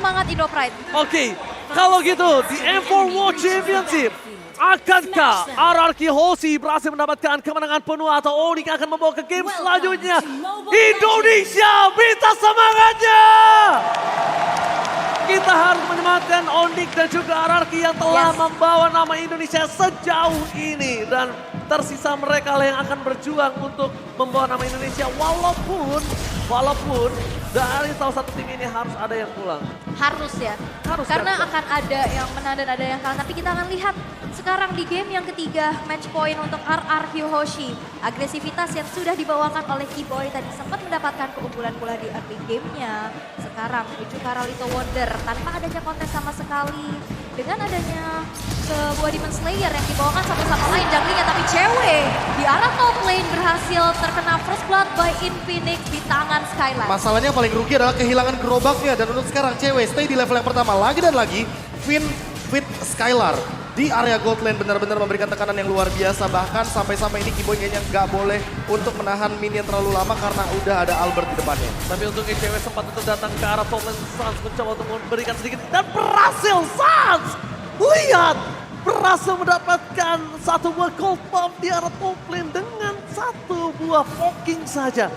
semangat Indo Pride. Oke, kalau gitu di M4 World Championship, akankah RRQ Hoshi berhasil mendapatkan kemenangan penuh atau Onyx akan membawa ke game selanjutnya? Indonesia, minta semangatnya! Kita harus menyematkan Onyx dan juga RRQ yang telah membawa nama Indonesia sejauh ini. Dan tersisa mereka lah yang akan berjuang untuk membawa nama Indonesia. Walaupun dari salah satu tim ini harus ada yang pulang. Harus ya. Harus, Karena kan? akan ada yang menang dan ada yang kalah. Tapi kita akan lihat sekarang di game yang ketiga, match point untuk RRQ Hoshi. Agresivitas yang sudah dibawakan oleh Keyboy tadi sempat mendapatkan keunggulan pula di early gamenya. Sekarang menuju ke arah Little Wonder tanpa adanya kontes sama sekali. Dengan adanya sebuah Demon Slayer yang dibawakan satu sama lain junglingnya, tapi cewek di arah top lane berhasil terkena first blood by Infinix di tangan Skyline. Masalahnya yang paling rugi adalah kehilangan gerobaknya dan untuk sekarang cewek stay di level yang pertama lagi dan lagi. Finn fit Skylar di area gold lane benar-benar memberikan tekanan yang luar biasa. Bahkan sampai-sampai ini Keyboy kayaknya nggak boleh untuk menahan minion terlalu lama karena udah ada Albert di depannya. Tapi untuk cewek sempat untuk datang ke arah top lane, Sans mencoba untuk memberikan sedikit dan berhasil Sans! Lihat! Berhasil mendapatkan satu buah gold bomb di arah top lane dengan satu buah poking saja.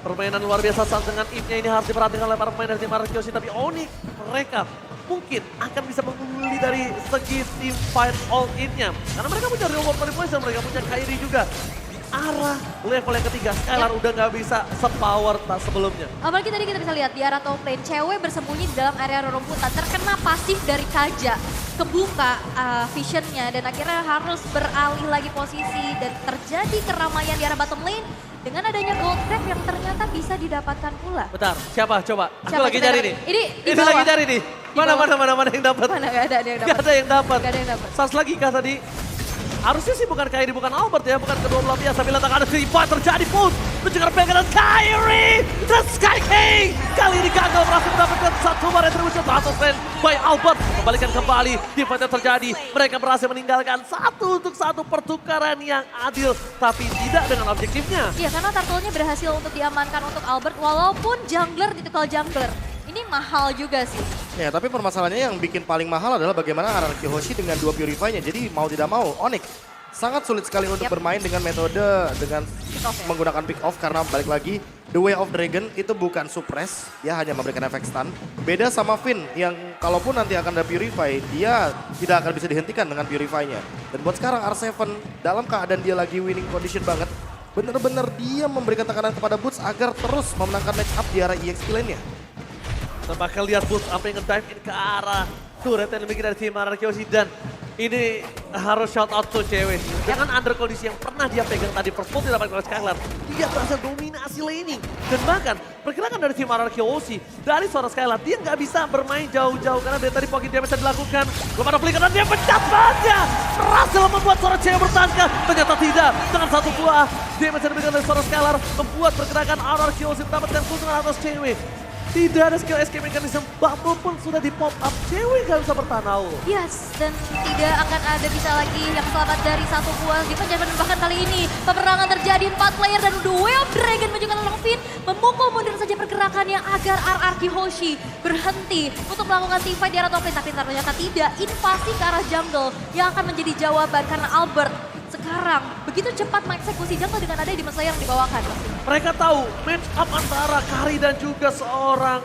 Permainan luar biasa Sans dengan Eve-nya ini harus diperhatikan oleh para pemain dari tim RRQ Hoshi. Tapi Onyx mereka mungkin akan bisa mengungguli dari segi team fight all in-nya. Karena mereka punya real world manipulation, mereka punya Kairi juga. Di arah level yang ketiga, Skylar udah nggak bisa sepower tak sebelumnya. Apalagi tadi kita bisa lihat di arah top lane, cewek bersembunyi di dalam area rerumputan, terkena pasif dari Kaja, kebuka visionnya dan akhirnya harus beralih lagi posisi dan terjadi keramaian di arah bottom lane dengan adanya gold grab yang ternyata bisa didapatkan pula. Bentar, siapa? Coba. Aku Siapa? lagi Kita cari cari. nih. Ini di Ini lagi bawah. cari nih. Mana yang dapat? Mana gak ada yang Gak dapat. ada yang dapat. Gak ada yang dapat. Sans lagi kah tadi? Harusnya sih bukan Kairi, bukan Albert ya, bukan kedua belah biasa. Bila tak ada seimbang terjadi pun. Mencegar pegangan Kairi dan Sky King. Kali ini gagal berhasil mendapatkan satu bar retribution atau fan by Albert. Kembalikan kembali, di fight yang terjadi. Mereka berhasil meninggalkan satu untuk satu pertukaran yang adil. Tapi tidak dengan objektifnya. Iya, karena turtle-nya berhasil untuk diamankan untuk Albert walaupun jungler ditukar jungler. Ini mahal juga sih. Ya, tapi permasalahannya yang bikin paling mahal adalah bagaimana RRQ Hoshi dengan dua Purify-nya. Jadi mau tidak mau, Onyx sangat sulit sekali untuk bermain dengan metode dengan menggunakan pick off karena balik lagi The Way of Dragon itu bukan suppress, dia hanya memberikan efek stun. Beda sama Finn yang kalaupun nanti akan ada Purify, dia tidak akan bisa dihentikan dengan Purify-nya. Dan buat sekarang R7 dalam keadaan dia lagi winning condition banget, benar-benar dia memberikan tekanan kepada Boots agar terus memenangkan match up di arah EXP lane-nya. Kita bakal lihat Boots apa yang nge-dive in ke arah turret yang dimiliki dari tim RRQ Hoshi. Dan ini harus shout out to cewek. Dengan under kondisi yang pernah dia pegang tadi first blood didapatkan oleh Skylar. Dia berhasil dominasi laning. Dan bahkan pergerakan dari tim RRQ Hoshi dari suara Skylar, dia nggak bisa bermain jauh-jauh karena dari tadi poking damage yang dilakukan. Belum ada flicker dan dia pecat saja. Berhasil membuat suara cewek bertahan. Ternyata tidak. Dengan satu buah damage yang diberikan dari suara Skylar membuat pergerakan RRQ Hoshi mendapatkan keuntungan atas cewek. Tidak ada skill escape mechanism, bubble pun sudah di pop up, cewek gak bisa bertahan Aul. Yes, dan tidak akan ada bisa lagi yang selamat dari satu buah defense. Dan bahkan kali ini peperangan terjadi 4 player dan The Way of Dragon menunjukkan Long Fin memukul mundur saja pergerakannya agar RRQ Hoshi berhenti untuk melakukan team fight di arah top lane. Tapi ternyata tidak, invasi ke arah jungle yang akan menjadi jawaban karena Albert sekarang begitu cepat mengeksekusi jungle dengan adanya Demon Slayer yang dibawakan. Mereka tahu match up antara Kari dan juga seorang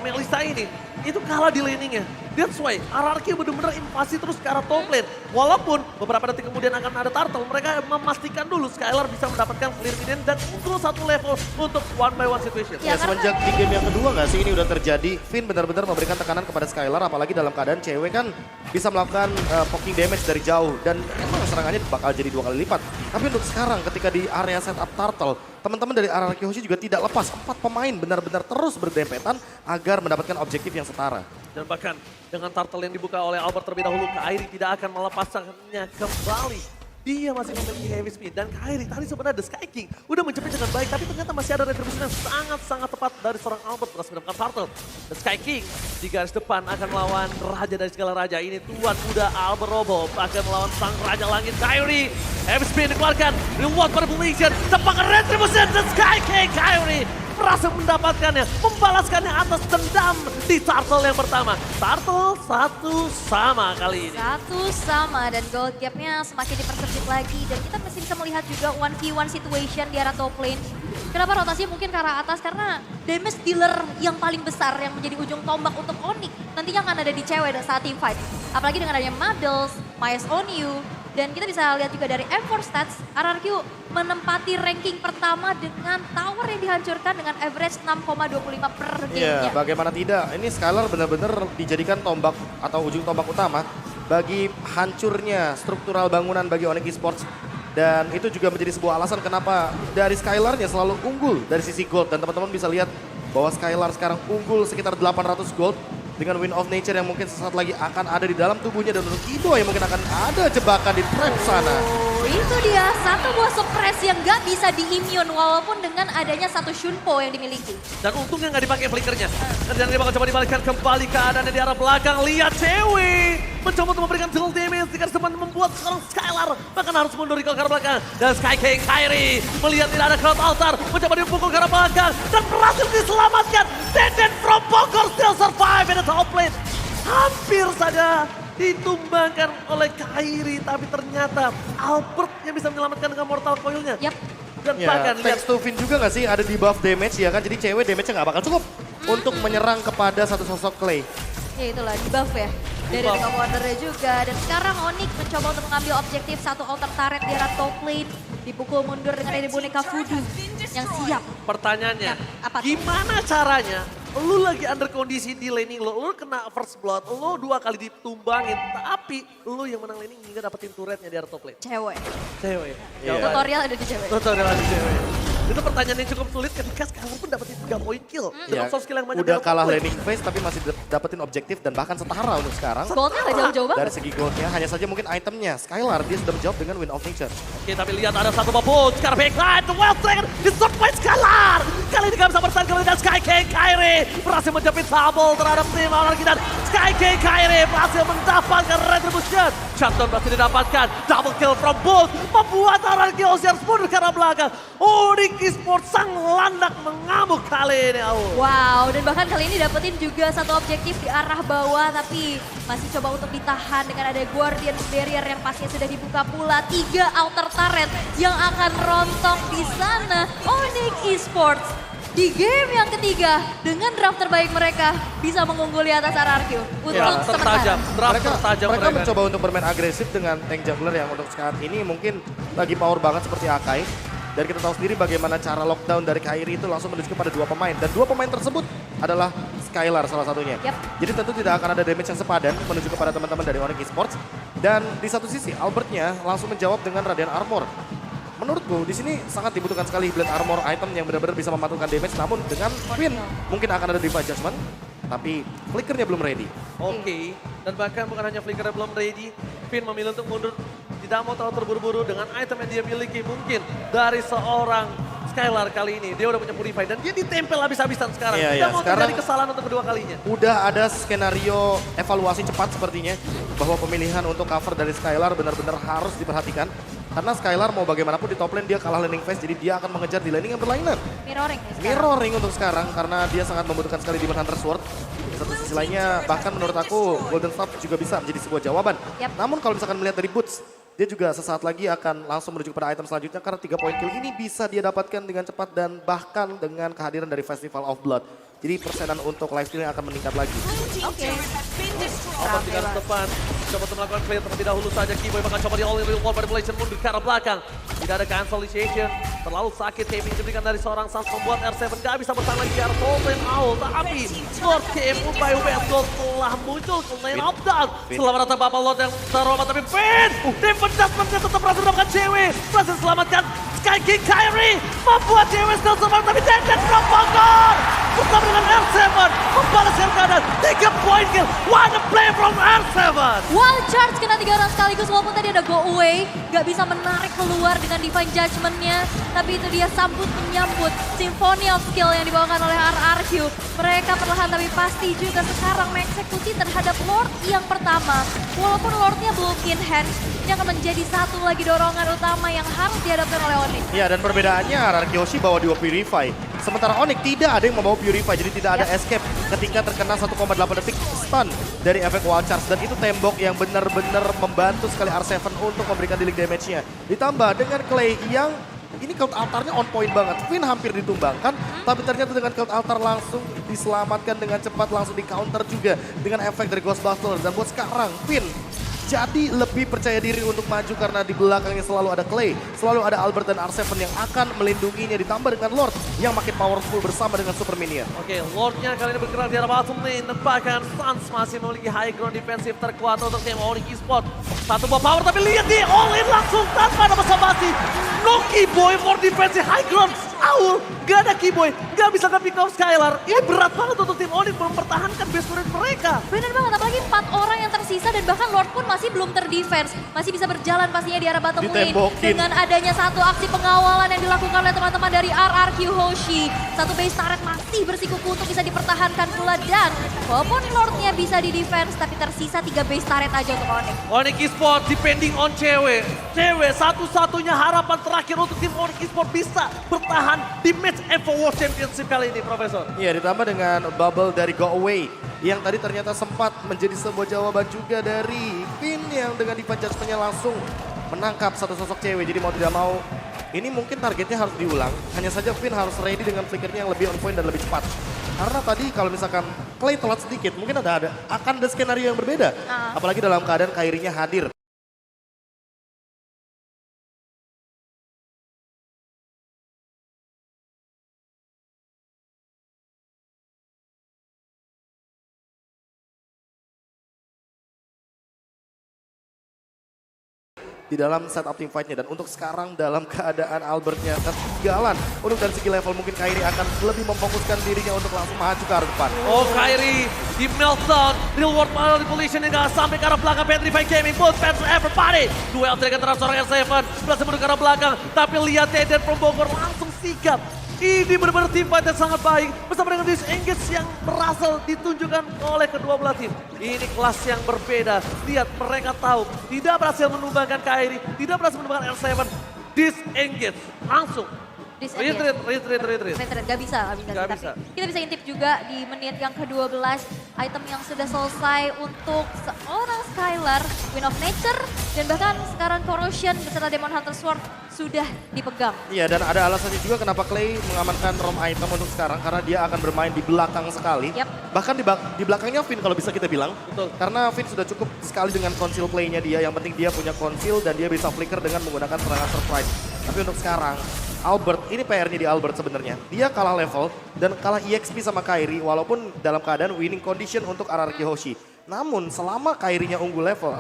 Melissa ini itu kalah di laningnya. That's why RRQ benar-benar invasi terus ke arah top lane. Walaupun beberapa detik kemudian akan ada turtle, mereka memastikan dulu Skylar bisa mendapatkan clear minion dan unggul satu level untuk one by one situation. Ya, semenjak di game yang kedua nggak sih ini udah terjadi. Finn benar-benar memberikan tekanan kepada Skylar, apalagi dalam keadaan cewek kan bisa melakukan poking damage dari jauh. Dan emang serangannya bakal jadi 2 kali lipat. Tapi untuk sekarang ketika di area setup turtle, teman-teman dari RRQ Hoshi juga tidak lepas. 4 pemain benar-benar terus berdempetan agar mendapatkan objektif yang setara. Dan bahkan dengan turtle yang dibuka oleh Albert terlebih dahulu, Kairi tidak akan melepaskannya kembali. Dia masih memiliki heavy speed dan Kairi tadi sebenarnya The Sky King udah menjepit dengan baik, tapi ternyata masih ada retribusi yang sangat-sangat tepat dari seorang Albert berhasil mendapatkan turtle. The Sky King di garis depan akan melawan raja dari segala raja. Ini tuan muda Albert Robo akan melawan sang raja langit Kairi. Heavy speed dikeluarkan, reward manipulation, tepakan retribusi The Sky King. Kairi berhasil mendapatkannya, membalaskannya atas dendam di Turtle yang pertama. Turtle 1-1 kali ini. 1-1 dan gold gapnya semakin dipersempit lagi. Dan kita masih bisa melihat juga 1v1 situation di arah top lane. Kenapa rotasinya mungkin ke arah atas? Karena damage dealer yang paling besar yang menjadi ujung tombak untuk Onyx nantinya akan ada di cewek saat team fight. Apalagi dengan adanya Madels, Myers Onyu, dan kita bisa lihat juga dari M4 Stats, RRQ menempati ranking pertama dengan tower yang dihancurkan dengan average 6,25 per Iya, gamenya. bagaimana tidak. Ini Skylar benar-benar dijadikan tombak atau ujung tombak utama bagi hancurnya struktural bangunan bagi Onyx Esports. Dan itu juga menjadi sebuah alasan kenapa dari Skylar-nya selalu unggul dari sisi gold. Dan teman-teman bisa lihat bahwa Skylar sekarang unggul sekitar 800 gold dengan Wind of Nature yang mungkin sesaat lagi akan ada di dalam tubuhnya. Dan untuk Kido yang mungkin akan ada jebakan di trap sana. Oh, itu dia satu buah suppress yang gak bisa di-immune walaupun dengan adanya satu Shunpo yang dimiliki. Dan untungnya nggak dipakai flickernya. Dan dia bakal coba dibalikkan kembali keadaannya di arah belakang. Lihat cewek mencoba untuk memberikan dual damage dengan sempat membuat seorang Skylar bahkan harus mundur ke arah belakang. Dan Sky King Kairi melihat tidak ada crowd altar, mencoba dipukul ke arah belakang dan berhasil diselamatkan. Deden from Bogor still survive in the top lane. Hampir saja ditumbangkan oleh Kairi, tapi ternyata Albert yang bisa menyelamatkan dengan mortal coil-nya. Yap. Dan Ya, bahkan lihat thanks to Finn juga gak sih ada di buff damage ya kan. Jadi cewek damage-nya gak bakal cukup untuk menyerang kepada satu sosok Clay. Ya itulah di buff ya. Dari Di buff. Ring of Wonder-nya juga. Dan sekarang Onyx mencoba untuk mengambil objektif satu altar turret di arah top lane. Dipukul mundur dengan dari boneka voodoo yang siap. pertanyaannya, Ya, apa tuh? gimana caranya lu lagi under kondisi di laning lu kena first blood, lu 2 kali ditumbangin, tapi lu yang menang laning hingga dapetin turretnya di arah top lane. Cewek. Cewek. Iya. Tutorial ada di cewek. Tutorial lagi cewek. Itu pertanyaan yang cukup sulit ketika Skylar pun dapetin 3 point kill. Dengan Ya, soft skill yang banyak. udah di kalah top lane. laning phase tapi masih dapetin objektif dan bahkan setara untuk sekarang. Goldnya gak jauh-jauh banget. Dari segi goldnya hanya saja mungkin itemnya. Skylar dia sudah menjawab dengan Wind of Nature. Oke, tapi lihat ada satu bubble. Sekarang backline, the Wild Dragon di shot by Skylar. Kali ini gak bisa bertahan kembali dan Sky King Kairi berhasil menjepit double terhadap tim lawan kita. Sky King Kairi berhasil mendapatkan retribution. Shutdown berhasil didapatkan. Double kill from both. Membuat orang Kios harus mundur ke arah belakang. Onyx Esports sang landak mengamuk kali ini. Wow, dan bahkan kali ini dapetin juga satu objektif di arah bawah, tapi masih coba untuk ditahan dengan ada Guardian Barrier yang pastinya sudah dibuka pula. 3 outer turret yang akan rontok di sana. Onyx Esports di game yang ketiga dengan draft terbaik mereka bisa mengungguli atas RRQ untuk Ya, tertajam. sementara. Draft Mereka, tertajam mereka mencoba untuk bermain agresif dengan tank jungler yang untuk saat ini mungkin lagi power banget seperti Akai. Dan kita tahu sendiri bagaimana cara lockdown dari Kairi itu langsung menuju kepada 2 pemain. Dan 2 pemain tersebut adalah Skylar salah satunya. Yap. Jadi tentu tidak akan ada damage yang sepadan menuju kepada teman-teman dari Onyx Esports. Dan di satu sisi Albertnya langsung menjawab dengan Radiant Armor. Menurutku di sini sangat dibutuhkan sekali Blade Armor item yang benar-benar bisa memantulkan damage. Namun dengan Queen mungkin akan ada Divine Judgment. Tapi flickernya belum ready. Oke, dan bahkan bukan hanya flicker belum ready, Finn memilih untuk mundur. Tidak mau terlalu terburu-buru dengan item yang dia miliki. Mungkin dari seorang Skylar kali ini, dia udah punya Purify dan dia ditempel habis-habisan sekarang. Iya, Tidak iya, mau sekarang- terjadi kesalahan untuk kedua kalinya. Udah ada skenario evaluasi cepat sepertinya bahwa pemilihan untuk cover dari Skylar benar-benar harus diperhatikan. Karena Skylar mau bagaimanapun di top lane dia kalah laning phase, jadi dia akan mengejar di laning yang berlainan. Mirroring nih sekarang. Mirroring untuk sekarang karena dia sangat membutuhkan sekali Demon Hunter Sword. Di satu sisi lainnya bahkan menurut aku Golden Staff juga bisa menjadi sebuah jawaban. Yap. Namun kalau misalkan melihat dari Boots, dia juga sesaat lagi akan langsung menuju kepada item selanjutnya karena 3 point kill ini bisa dia dapatkan dengan cepat dan bahkan dengan kehadiran dari Festival of Blood. Jadi persenan untuk lifesteal yang akan meningkat lagi. Oke. Open di garis depan, coba untuk melakukan clear terlebih dahulu saja. Kiboy bakal coba di all in real wall manipulation mundur ke arah belakang. Tidak ada cancellation, terlalu sakit taping diberikan dari seorang Sans membuat R7 gak bisa bertahan lagi ke arah Golden Owl. Tapi Lord KM by UBS Gold telah muncul ke lane of down. Selamat datang Bapak Lord yang terhormat tapi Finn! Defense Judgment-nya tetap berhasil mendapatkan cewek. Berhasil selamatkan Sky King Kairi membuat cewek still survive tapi Denden from Bogor bersama dengan R7 membalaskan keadaan 3 point kill. What a play from R7. Wild Charge kena 3 orang sekaligus walaupun tadi ada go away. Gak bisa menarik keluar dengan Divine Judgment-nya. Tapi itu dia sambut menyambut Symphony of Skill yang dibawakan oleh RRQ. Mereka perlahan tapi pasti juga sekarang mengeksekusi terhadap Lord yang pertama. Walaupun Lord-nya belum in hand, ini akan menjadi satu lagi dorongan utama yang harus dihadapkan oleh Onyx. Ya dan perbedaannya RRQ Hoshi bawa 2 Purify. Sementara Onyx tidak ada yang membawa Purify, jadi tidak ada escape ketika terkena 1,8 detik stun dari efek Wild Charge. Dan itu tembok yang benar-benar membantu sekali R7 untuk memberikan dealing damage-nya. Ditambah dengan Clay yang ini Cloud Altar-nya on point banget. Finn hampir ditumbangkan, tapi ternyata dengan Cloud Altar langsung diselamatkan dengan cepat, langsung di counter juga dengan efek dari Ghostbuster. Dan buat sekarang, Finn jadi lebih percaya diri untuk maju karena di belakangnya selalu ada Clay, selalu ada Albert dan R7 yang akan melindunginya, ditambah dengan Lord yang makin powerful bersama dengan Super Minion. Oke, Lordnya kali ini bergerak di arah bottom lane dan bahkan Suns masih memiliki high ground defensif terkuat untuk tim Onyx Esports. Satu buah power tapi lihat di all in langsung tanpa ada basa-basi. No Keyboy for defensive high ground. Aul, gak ada Keyboy, gak bisa ke pick up Skylar. Ini berat banget untuk tim Onyx mempertahankan base turret mereka. Bener banget, apalagi 4 orang yang tersisa dan bahkan Lord pun masih belum terdefense. Masih bisa berjalan pastinya di arah bottom lane. Dengan adanya satu aksi pengawalan yang dilakukan oleh teman-teman dari RRQ Hoshi. Satu base turret masih bersikuku untuk bisa dipertahankan pula. Dan walaupun Lordnya bisa di defense, tapi tersisa 3 base turret aja untuk Onyx. Onyx Esports depending on cewek. Cewek satu-satunya harapan terakhir untuk tim Onyx Esports bisa bertahan di match Evo World Championship kali ini, Profesor. Iya, ditambah dengan bubble dari Go Away yang tadi ternyata sempat menjadi sebuah jawaban juga dari Finn yang dengan defense judgment-nya langsung menangkap satu sosok cewek. Jadi mau tidak mau, ini mungkin targetnya harus diulang. Hanya saja Finn harus ready dengan flickernya yang lebih on point dan lebih cepat. Karena tadi kalau misalkan Clay telat sedikit, mungkin akan ada skenario yang berbeda. Apalagi dalam keadaan Kairinya hadir. Di dalam setup team fight-nya. Dan untuk sekarang dalam keadaan Albertnya ketinggalan. Untuk dari segi level mungkin Kairi akan lebih memfokuskan dirinya untuk langsung maju ke arah depan. Oh, Kairi di meltdown, real world manipulation yang gak sampai ke arah belakang. Petrify Gaming, both fans everybody. Duel terakhir antara seorang R7, berhasil menuju ke arah belakang. Tapi lihat Teden from Bogor langsung sigap. Ini benar-benar tim fight yang sangat baik bersama dengan disengage yang berhasil ditunjukkan oleh kedua belah tim. Ini kelas yang berbeda. Lihat, mereka tahu tidak berhasil menumbangkan Kairi, tidak berhasil menumbangkan R7. Disengage langsung. Retreat. Gak bisa. Tapi kita bisa intip juga di menit yang ke-12. Item yang sudah selesai untuk seorang Skylar, Wind of Nature. Dan bahkan sekarang Corrosion beserta Demon Hunter Sword sudah dipegang. Iya, dan ada alasannya juga kenapa Clay mengamankan ROM item untuk sekarang. Karena dia akan bermain di belakang sekali. Bahkan di belakangnya Finn kalau bisa kita bilang. Betul. Karena Finn sudah cukup sekali dengan conceal play-nya dia. Yang penting dia punya conceal dan dia bisa flicker dengan menggunakan serangan surprise. Tapi untuk sekarang, Albert, ini PR-nya di Albert sebenarnya. Dia kalah level dan kalah EXP sama Kairi walaupun dalam keadaan winning condition untuk RRQ Hoshi. Namun selama Kairinya unggul level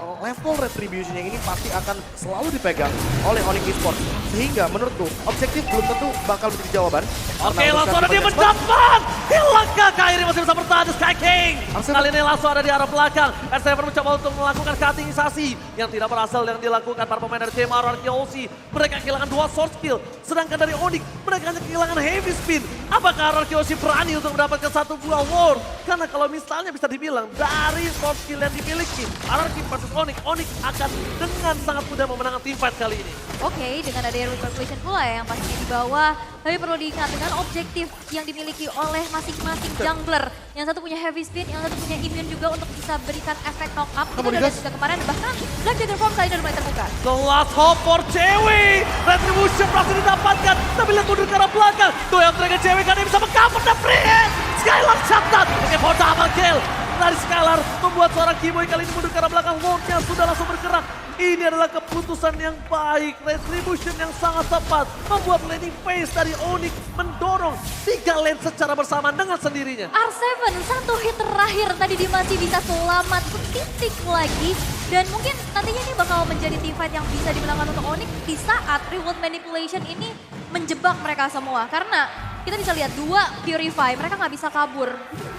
retribution-nya ini pasti akan selalu dipegang oleh Onyx Esports. Sehingga menurutku objektif belum tentu bakal menjadi jawaban. Oke, langsung ada dia mendapat. Hilangkah Kairi masih bisa bertahan di Sky King. Kali ini langsung ada di arah belakang. R7 mencoba untuk melakukan cuttingisasi yang tidak berhasil yang dilakukan para pemain dari tim RRQ Hoshi. Mereka kehilangan 2 sword skill. Sedangkan dari Onyx mereka hanya kehilangan heavy spin. Apakah RRQ Hoshi berani untuk mendapatkan satu buah ward? Karena kalau misalnya bisa dibilang dari sword skill yang dimiliki RRQ versus Onyx akan dengan sangat mudah memenangkan team fight kali ini. Oke, dengan adanya repercussion pula yang pastinya di bawah. Tapi perlu diingat dengan objektif yang dimiliki oleh masing-masing jungler. Yang satu punya heavy spin, yang satu punya immune juga untuk bisa berikan efek knock up. Kita udah lihat juga kemarin, bahkan Black Dagger Form kali ini udah mulai terbuka. The last hope for cewek. Retribution berhasil didapatkan. Tapi lihat mundur ke arah belakang. Doyang Dragon cewek kan bisa meng-cover the free hit. Skylar shutdown. Oke, for double kill. Dari Skylar membuat seorang Keyboy kali ini mundur ke arah belakang. Wardnya sudah langsung bergerak. Ini adalah keputusan yang baik, retribution yang sangat tepat. Membuat laning phase dari Onyx mendorong 3 lane secara bersamaan dengan sendirinya. R7 satu hit terakhir tadi dia masih bisa selamat setitik lagi. Dan mungkin nantinya ini bakal menjadi team fight yang bisa dimenangkan untuk Onyx di saat reward manipulation ini menjebak mereka semua. Karena kita bisa lihat 2 Purify, mereka nggak bisa kabur.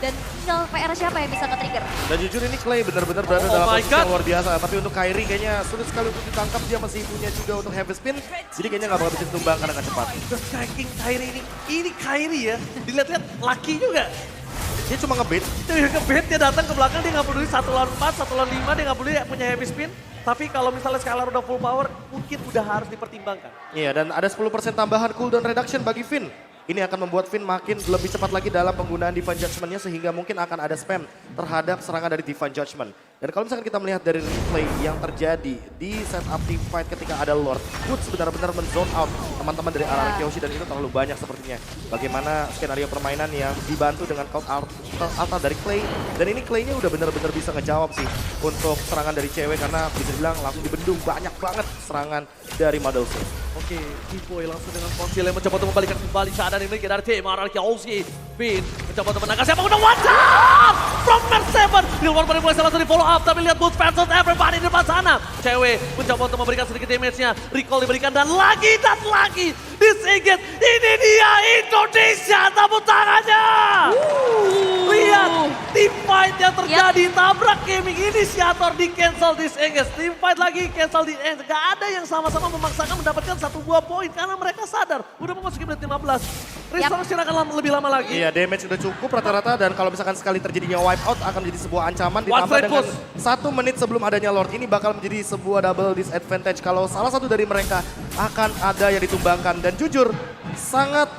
Dan tinggal PR siapa yang bisa nge-trigger. Dan jujur ini Clay benar-benar berada dalam posisi yang luar biasa. Tapi untuk Kairi kayaknya sulit sekali untuk ditangkap. Dia masih punya juga untuk heavy spin. Jadi kayaknya nggak bakal bisa ditumbangkan dengan cepat. The Sky King Kairi ini Kairi ya. Dilihat-lihat laki juga. Dia cuma ngebait. Dia ngebait, dia datang ke belakang, dia nggak peduli 1 lawan 4, 1 lawan 5, dia nggak peduli punya heavy spin. Tapi kalau misalnya Skylar udah full power, mungkin udah harus dipertimbangkan. Iya, dan ada 10% tambahan cooldown reduction bagi Finn. Ini akan membuat Finn makin lebih cepat lagi dalam penggunaan Divine Judgment-nya sehingga mungkin akan ada spam terhadap serangan dari Divine Judgment. Dan kalau misalkan kita melihat dari replay yang terjadi di setup team fight ketika ada Lord, Woods benar-benar men-zone out teman-teman dari RRQ Hoshi dan itu terlalu banyak sepertinya. Bagaimana skenario permainan yang dibantu dengan count alta dari Clay. Dan ini Clay-nya udah benar-benar bisa ngejawab sih untuk serangan dari cewek karena bisa dibilang langsung dibendung banyak banget serangan dari Madelsey. Oke, T-Boy langsung dengan konsil yang mencoba untuk membalikan kembali keadaan ini dari tim RRQ Hoshi. Finn mencoba untuk menangkap siapa udah one shot from Mer7. Real World Manipulation langsung di follow up tapi lihat Boots versus everybody di depan sana. Cewek mencoba untuk memberikan sedikit damage-nya. Recall diberikan dan lagi disingkit. Ini dia Indonesia, tepuk tangannya. Lihat team fight yang terjadi, tabrak gaming inisiator di cancel disengage. Team fight lagi cancel disengage. Gak ada yang sama-sama memaksakan mendapatkan satu buah poin karena mereka sadar udah memasuki menit 15. Restoration akan lebih lama lagi. Iya, damage sudah cukup rata-rata dan kalau misalkan sekali terjadinya wipe out akan menjadi sebuah ancaman ditambah dengan 1 menit sebelum adanya Lord ini bakal menjadi sebuah double disadvantage kalau salah satu dari mereka akan ada yang ditumbangkan. Dan jujur sangat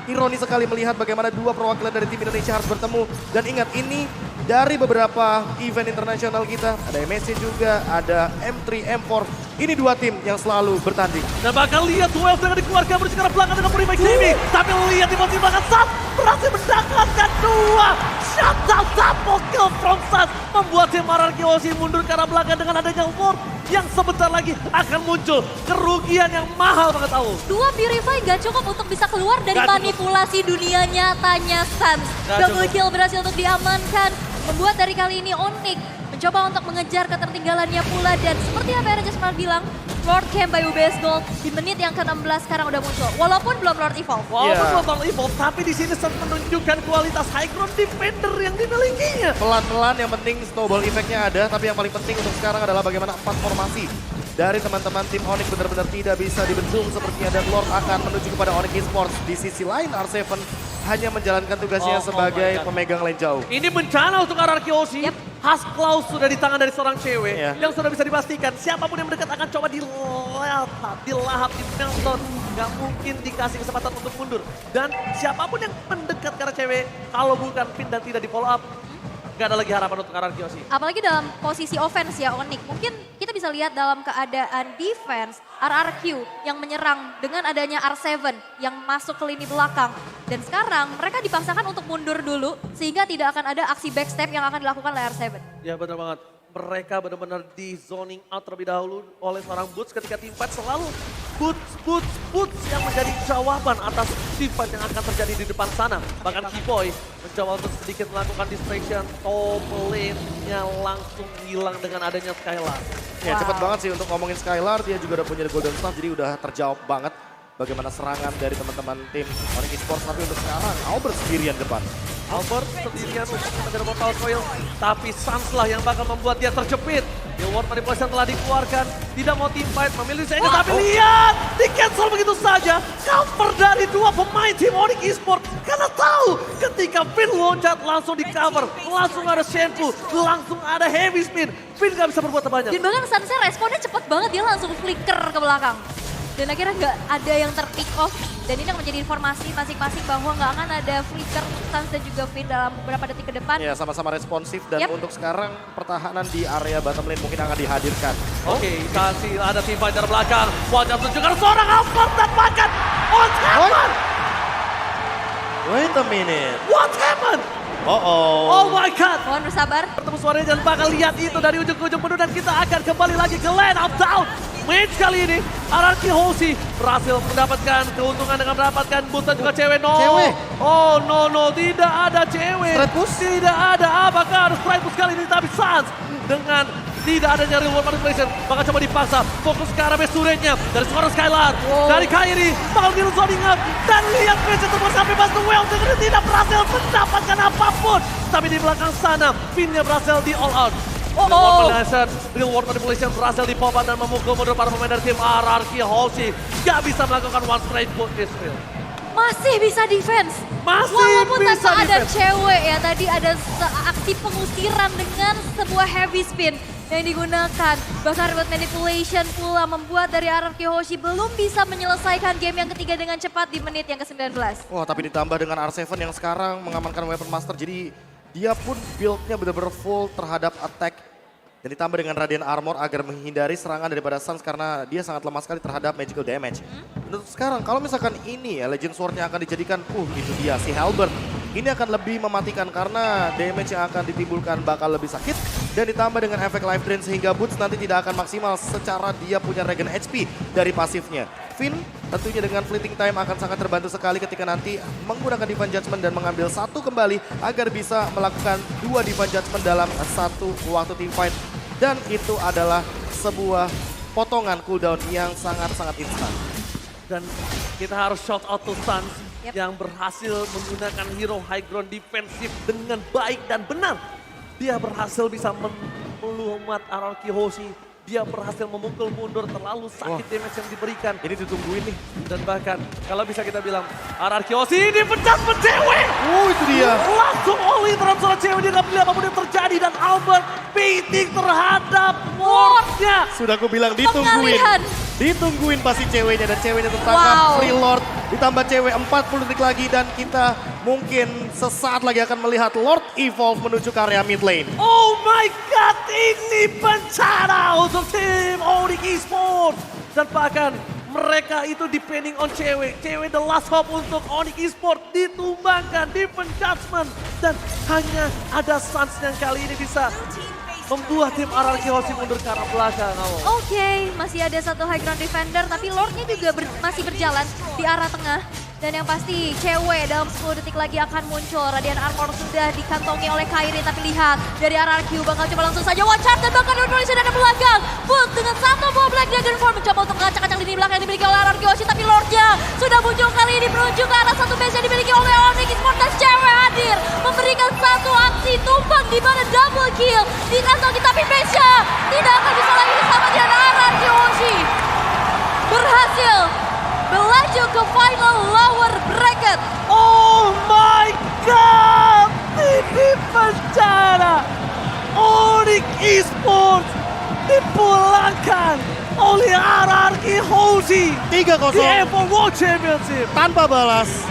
ironis sekali melihat bagaimana dua perwakilan dari tim Indonesia harus bertemu. Dan ingat ini dari beberapa event internasional kita, ada MSC juga, ada M3, M4. Ini dua tim yang selalu bertanding. Dan bakal lihat 12 dengan dikeluarkan menuju ke arah belakang dengan Purify Gaming. Tapi lihat di posisi belakang Sans berhasil mendapatkan 2 shutdown double kill from Sans. Membuat tim RRQ Hoshi mundur ke arah belakang dengan adanya Ward yang sebentar lagi akan muncul. Kerugian yang mahal banget tahu. 2 Purify gak cukup untuk bisa keluar dari manipulasi dunia nyatanya Sans. Double kill berhasil untuk diamankan. Membuat dari kali ini Onyx mencoba untuk mengejar ketertinggalannya pula. Dan seperti apa yang Jasmine bilang, Lord Camp by UBS Gold di menit yang ke-16 sekarang udah muncul. Walaupun belum Lord Evolve. Walaupun belum Lord Evolve, tapi di sini sedang menunjukkan kualitas high ground defender yang dimilikinya. Pelan-pelan yang penting snowball effect-nya ada, tapi yang paling penting untuk sekarang adalah bagaimana 4 formasi dari teman-teman tim Onyx benar-benar tidak bisa dibendung sepertinya. Dan Lord akan menuju kepada Onyx Esports. Di sisi lain R7 hanya menjalankan tugasnya sebagai pemegang lane jauh. Ini bencana untuk RRQ Hoshi. Has Klaus sudah di tangan dari seorang cewek yang sudah bisa dipastikan siapapun yang mendekat akan coba dilahap, di meltdown. Gak mungkin dikasih kesempatan untuk mundur. Dan siapapun yang mendekat ke arah cewek, kalau bukan Finn dan tidak di follow up, gak ada lagi harapan untuk RRQ Hoshi. Apalagi dalam posisi offense ya Onyx. Mungkin kita bisa lihat dalam keadaan defense RRQ yang menyerang dengan adanya R7 yang masuk ke lini belakang. Dan sekarang mereka dipaksakan untuk mundur dulu sehingga tidak akan ada aksi backstep yang akan dilakukan oleh R7. Ya benar banget. Mereka benar-benar di zoning out terlebih dahulu oleh seorang Boots ketika tim fight selalu Boots yang menjadi jawaban atas tim fight yang akan terjadi di depan sana. Bahkan T-Boy mencoba untuk sedikit melakukan distraction, top lane-nya langsung hilang dengan adanya Skylar. Ya cepat banget sih untuk ngomongin Skylar, dia juga udah punya Golden Staff jadi udah terjawab banget bagaimana serangan dari teman-teman tim Onyx Esports. Tapi untuk sekarang Albert sendirian depan. Albert sendirian untuk mengejar Mortal Coil, tapi Sans lah yang bakal membuat dia terjepit. The World Manipulation telah dikeluarkan, tidak mau team fight, memilih Senge, tapi lihat, di cancel begitu saja. Cover dari dua pemain tim Onyx Esports, karena tahu ketika Finn loncat langsung di cover, langsung ada Shenfu, langsung ada heavy spin. Finn gak bisa berbuat banyak. Dan bahkan Sansnya responnya cepet banget, dia langsung flicker ke belakang. Dan akhirnya nggak ada yang ter-pick off. Dan ini yang menjadi informasi masing-masing bahwa nggak akan ada flicker Sans dan juga Finn dalam beberapa detik ke depan. Ya sama-sama responsif dan untuk sekarang pertahanan di area bottom lane mungkin akan dihadirkan. Oke, kasih ada tim fighter belakang. Wajah tunjukkan seorang Albert dan bahkan what happened? Wait a minute. What happened? Oh my god. Mohon bersabar. Bertemu suaranya dan bakal lihat itu dari ujung ke ujung penuh dan kita akan kembali lagi ke lane of down. Match kali ini RRQ Hoshi berhasil mendapatkan keuntungan dengan mendapatkan boost dan juga cewek. Cewek? Oh no, tidak ada cewek. Straight push? Tidak ada, apakah ada straight push kali ini tapi Sans dengan tidak adanya real world manipulation bakal coba dipaksa fokus ke arah base turretnya dari seorang Skylar, dari Kairi bakal biru zoning up dan lihat base terbuat sampai pas the well dengan tidak berhasil mendapatkan apapun tapi di belakang sana Finn-nya berhasil di all out. Real world manipulation berhasil dipopan dan memukul mundur para pemain dari tim RRQ Hoshi. Gak bisa melakukan one straight push Israel. Masih bisa defense. Walaupun tanpa ada cewek ya, tadi ada aksi pengusiran dengan sebuah heavy spin. yang digunakan. Bahkan buat manipulation pula membuat dari RRQ Hoshi belum bisa menyelesaikan game yang ketiga dengan cepat di menit yang ke-19. Wah, tapi ditambah dengan R7 yang sekarang mengamankan Weapon Master, jadi dia pun build-nya benar-benar full terhadap attack. Dan ditambah dengan Radiant Armor agar menghindari serangan daripada Suns karena dia sangat lemah sekali terhadap magical damage. Untuk sekarang, kalau misalkan ini ya Legend Sword-nya akan dijadikan, itu dia si Halberd. Ini akan lebih mematikan karena damage yang akan ditimbulkan bakal lebih sakit. Dan ditambah dengan efek life drain sehingga Boots nanti tidak akan maksimal secara dia punya regen HP dari pasifnya. Finn tentunya dengan fleeting time akan sangat terbantu sekali ketika nanti menggunakan Divine Judgment dan mengambil satu kembali agar bisa melakukan 2 Divine Judgment dalam satu waktu team fight. Dan itu adalah sebuah potongan cooldown yang sangat-sangat instan. Dan kita harus shout out to Suns yang berhasil menggunakan hero high ground defensif dengan baik dan benar. Dia berhasil bisa melumat RRQ Hoshi. Dia berhasil memukul mundur terlalu sakit damage yang diberikan. Ini ditungguin nih. Dan bahkan kalau bisa kita bilang RRQ Hoshi ini pecah cewek. Itu dia. Langsung all in terhadap seorang cewek. Dia gak pilih apapun yang terjadi. Dan Albert beating terhadap Lordnya. Sudah aku bilang ditungguin. Pengalihan. Ditungguin pasti ceweknya dan ceweknya tertangkap. Wow. Free Lord ditambah cewek 40 detik lagi dan kita mungkin sesaat lagi akan melihat Lord evolve menuju ke area mid lane. Oh my god, ini bencana untuk tim Onyx Esports. Dan bahkan mereka itu depending on cewek. Cewek the last hope untuk Onyx Esports ditumbangkan, Divine Judgment. Dan hanya ada Suns yang kali ini bisa membuat tim RRQ Hoshi mundur ke arah belakang. Oke, masih ada satu high ground defender, tapi Lordnya juga masih berjalan di arah tengah. Dan yang pasti cewek dalam 10 detik lagi akan muncul. Radiant Armor sudah dikantongi oleh Kairi, tapi lihat dari RRQ bakal coba langsung saja one shot dan bahkan Revolution ada belakang. Boot dengan satu buah Black Dragon Form mencoba untuk mengacak-acak lini belakang yang dimiliki oleh RRQ Hoshi, tapi Lordnya sudah muncul kali ini menuju ke arah satu base yang dimiliki oleh Onyx Esports dan cewek hadir memberikan satu aksi tumbang di mana double kill dikantongi, tapi base-nya tidak akan bisa lagi bersama dengan RRQ Hoshi. Berhasil melaju ke final lower bracket. Oh my god, ini bencana. Onyx Esports dipulangkan oleh RRQ Hoshi 3-0 di Evo World Championship. tanpa balas.